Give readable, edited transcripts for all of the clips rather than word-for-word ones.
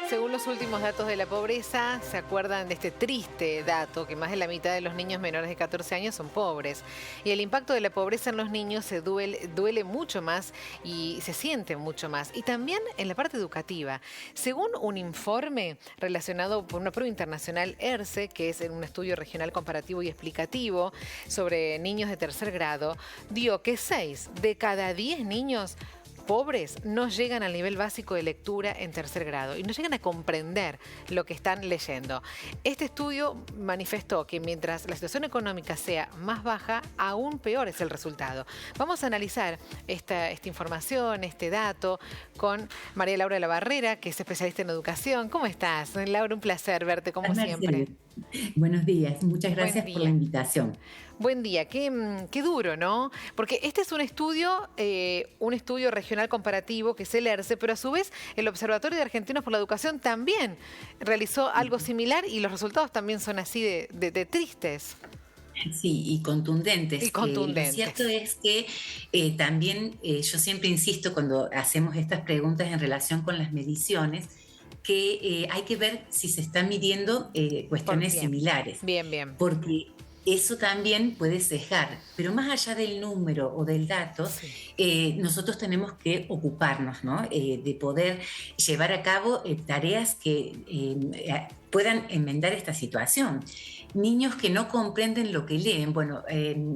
Según los últimos datos de la pobreza, se acuerdan de este triste dato que más de la mitad de los niños menores de 14 años son pobres. Y el impacto de la pobreza en los niños duele mucho más y se siente mucho más. Y también en la parte educativa. Según un informe relacionado por una prueba internacional ERCE, que es un estudio regional comparativo y explicativo sobre niños de tercer grado, dio que 6 de cada 10 niños pobres no llegan al nivel básico de lectura en tercer grado y no llegan a comprender lo que están leyendo. Este estudio manifestó que mientras la situación económica sea más baja, aún peor es el resultado. Vamos a analizar esta información, este dato, con María Laura de la Barrera, que es especialista en educación. ¿Cómo estás? Laura, un placer verte como siempre. Buenos días, muchas gracias por la invitación. Buen día, qué duro, ¿no? Porque este es un estudio regional comparativo que es el ERCE, pero a su vez el Observatorio de Argentinos por la Educación también realizó algo similar y los resultados también son así de tristes. Sí, y contundentes. Y contundentes. Lo cierto es que también yo siempre insisto cuando hacemos estas preguntas en relación con las mediciones, que hay que ver si se están midiendo cuestiones similares. Bien. Porque eso también puede sesgar, pero más allá del número o del dato, nosotros tenemos que ocuparnos, ¿no? De poder llevar a cabo tareas que puedan enmendar esta situación. Niños que no comprenden lo que leen, bueno,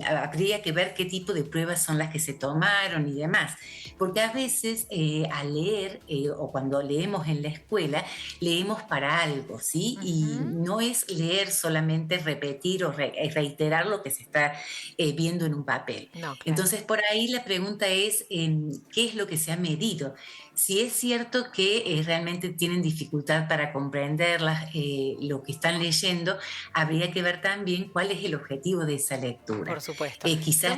habría que ver qué tipo de pruebas son las que se tomaron y demás, porque a veces al leer o cuando leemos en la escuela, leemos para algo, ¿sí? Y no es leer solamente repetir o reiterar lo que se está viendo en un papel. No, claro. Entonces, por ahí la pregunta es, ¿qué es lo que se ha medido? Si es cierto que realmente tienen dificultad para comprender lo que están leyendo, habría que ver también cuál es el objetivo de esa lectura. Por supuesto. Quizás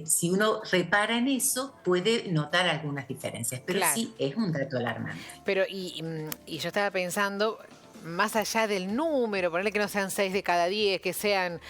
si uno repara en eso, puede notar algunas diferencias, pero claro, sí es un dato alarmante. Pero y yo estaba pensando, más allá del número, ponerle que no sean 6 de cada 10, que sean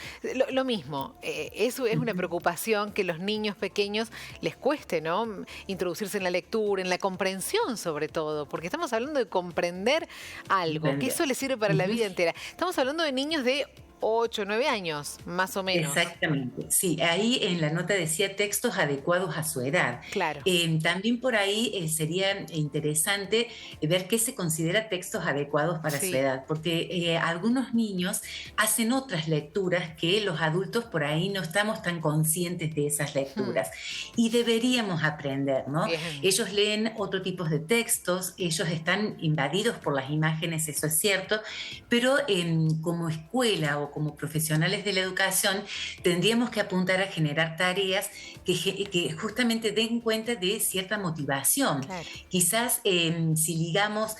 lo mismo. Eso es una preocupación que los niños pequeños les cueste, ¿no? Introducirse en la lectura, en la comprensión sobre todo, porque estamos hablando de comprender algo, que eso les sirve para la vida entera. Estamos hablando de niños de 8, 9 años, más o menos. Exactamente, sí. Ahí en la nota decía textos adecuados a su edad. Claro. También por ahí sería interesante ver qué se considera textos adecuados para su edad, porque algunos niños hacen otras lecturas que los adultos por ahí no estamos tan conscientes de esas lecturas y deberíamos aprender, ¿no? Bien. Ellos leen otro tipo de textos, ellos están invadidos por las imágenes, eso es cierto, pero como escuela o como profesionales de la educación tendríamos que apuntar a generar tareas que justamente den cuenta de cierta motivación. Claro. Quizás si ligamos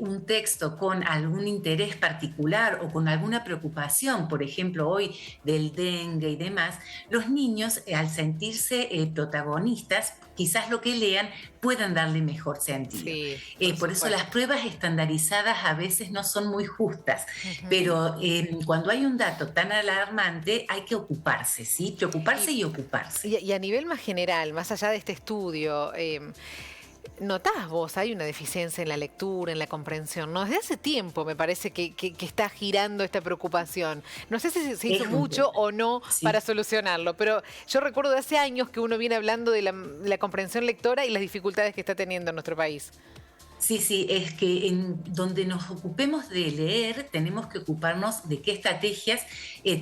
un texto con algún interés particular o con alguna preocupación, por ejemplo hoy del dengue y demás, los niños al sentirse protagonistas, quizás lo que lean puedan darle mejor sentido. Sí, por eso las pruebas estandarizadas a veces no son muy justas, pero cuando hay un dato tan alarmante hay que ocuparse, ¿sí? Preocuparse y ocuparse. Y a nivel más general, más allá de este estudio, ¿notás vos, hay una deficiencia en la lectura, en la comprensión? ¿No? Desde hace tiempo me parece que está girando esta preocupación. No sé si se hizo mucho o no para solucionarlo, pero yo recuerdo de hace años que uno viene hablando de la comprensión lectora y las dificultades que está teniendo en nuestro país. Sí, es que en donde nos ocupemos de leer, tenemos que ocuparnos de qué estrategias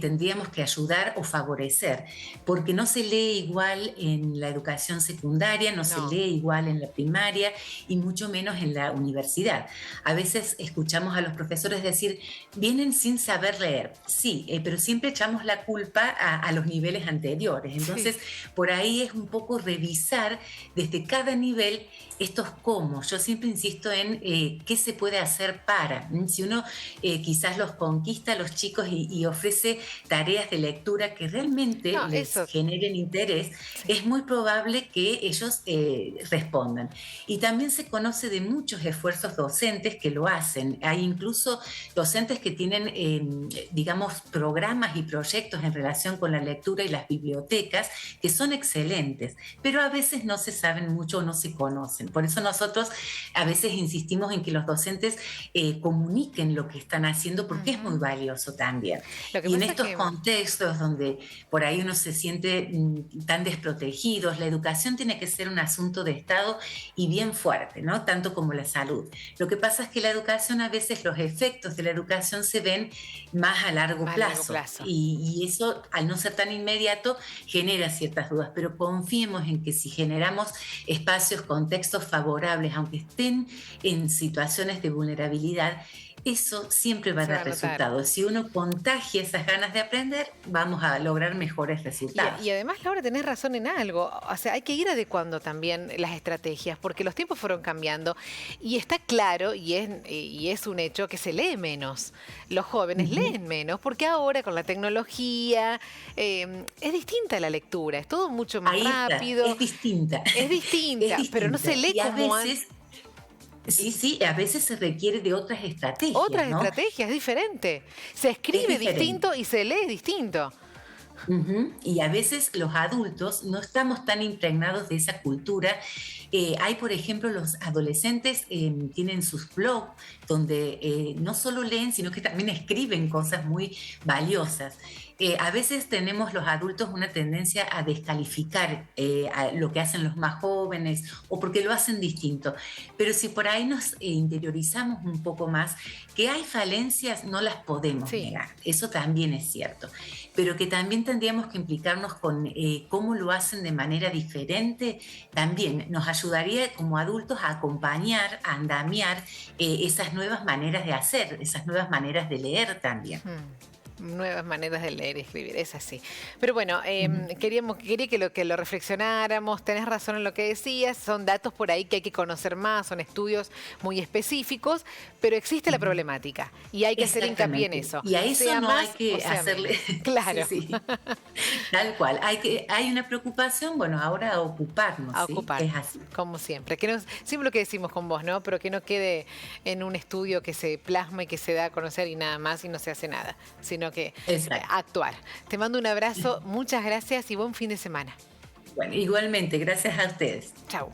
tendríamos que ayudar o favorecer, porque no se lee igual en la educación secundaria, no se lee igual en la primaria y mucho menos en la universidad. A veces escuchamos a los profesores decir, vienen sin saber leer. Sí, pero siempre echamos la culpa a los niveles anteriores. Entonces, por ahí es un poco revisar desde cada nivel estos cómo. Yo siempre insisto en qué se puede hacer para. Si uno quizás los conquista a los chicos y ofrece tareas de lectura que realmente les generen interés, es muy probable que ellos respondan. Y también se conoce de muchos esfuerzos docentes que lo hacen. Hay incluso docentes que tienen, digamos, programas y proyectos en relación con la lectura y las bibliotecas que son excelentes, pero a veces no se saben mucho o no se conocen. Por eso nosotros a veces insistimos en que los docentes comuniquen lo que están haciendo, porque es muy valioso también. Lo que Y en pasa estos que contextos donde por ahí uno se siente tan desprotegidos, la educación tiene que ser un asunto de Estado y bien fuerte, ¿no? Tanto como la salud. Lo que pasa es que la educación, a veces los efectos de la educación se ven más a largo más a largo plazo. plazo. Y eso, al no ser tan inmediato, genera ciertas dudas. Pero confiemos en que si generamos espacios, contextos favorables, aunque estén en situaciones de vulnerabilidad, eso siempre va a Se va dar a notar. resultados. Si uno contagia esas ganas de aprender, vamos a lograr mejores resultados. Y además, Laura, tenés razón en algo. O sea, hay que ir adecuando también las estrategias, porque los tiempos fueron cambiando y está claro, y es un hecho, que se lee menos. Los jóvenes leen menos, porque ahora con la tecnología es distinta la lectura, es todo mucho más Ahí está, rápido. es distinta. Es distinta, pero no se lee Y a como veces, sí, a veces se requiere de otras estrategias, otras ¿no? estrategias, es diferente. Se escribe diferente. distinto y se lee distinto. Y a veces los adultos no estamos tan impregnados de esa cultura. Hay, por ejemplo, los adolescentes tienen sus blogs donde no solo leen, sino que también escriben cosas muy valiosas. A veces tenemos los adultos una tendencia a descalificar a lo que hacen los más jóvenes o porque lo hacen distinto. Pero si por ahí nos interiorizamos un poco más, que hay falencias, no las podemos Sí. negar. Eso también es cierto. Pero que también tendríamos que implicarnos con cómo lo hacen de manera diferente, también nos ayudaría como adultos a acompañar, a andamiar esas nuevas maneras de hacer, esas nuevas maneras de leer también. Nuevas maneras de leer y escribir, es así. Pero bueno, quería que lo reflexionáramos. Tenés razón en lo que decías, son datos por ahí que hay que conocer más, son estudios muy específicos, pero existe la problemática y hay que hacer hincapié en eso. Y a eso Sea no más hay que o sea hacerle... menos. Claro. Sí, sí. Tal cual. Hay una preocupación, bueno, ahora a ocuparnos, A ¿sí? ocupar, Es así. como siempre. Que no, siempre lo que decimos con vos, ¿no? Pero que no quede en un estudio que se plasma y que se da a conocer y nada más y no se hace nada, sino que Exacto. actuar. Te mando un abrazo, muchas gracias y buen fin de semana. Bueno, igualmente, gracias a ustedes. Chau.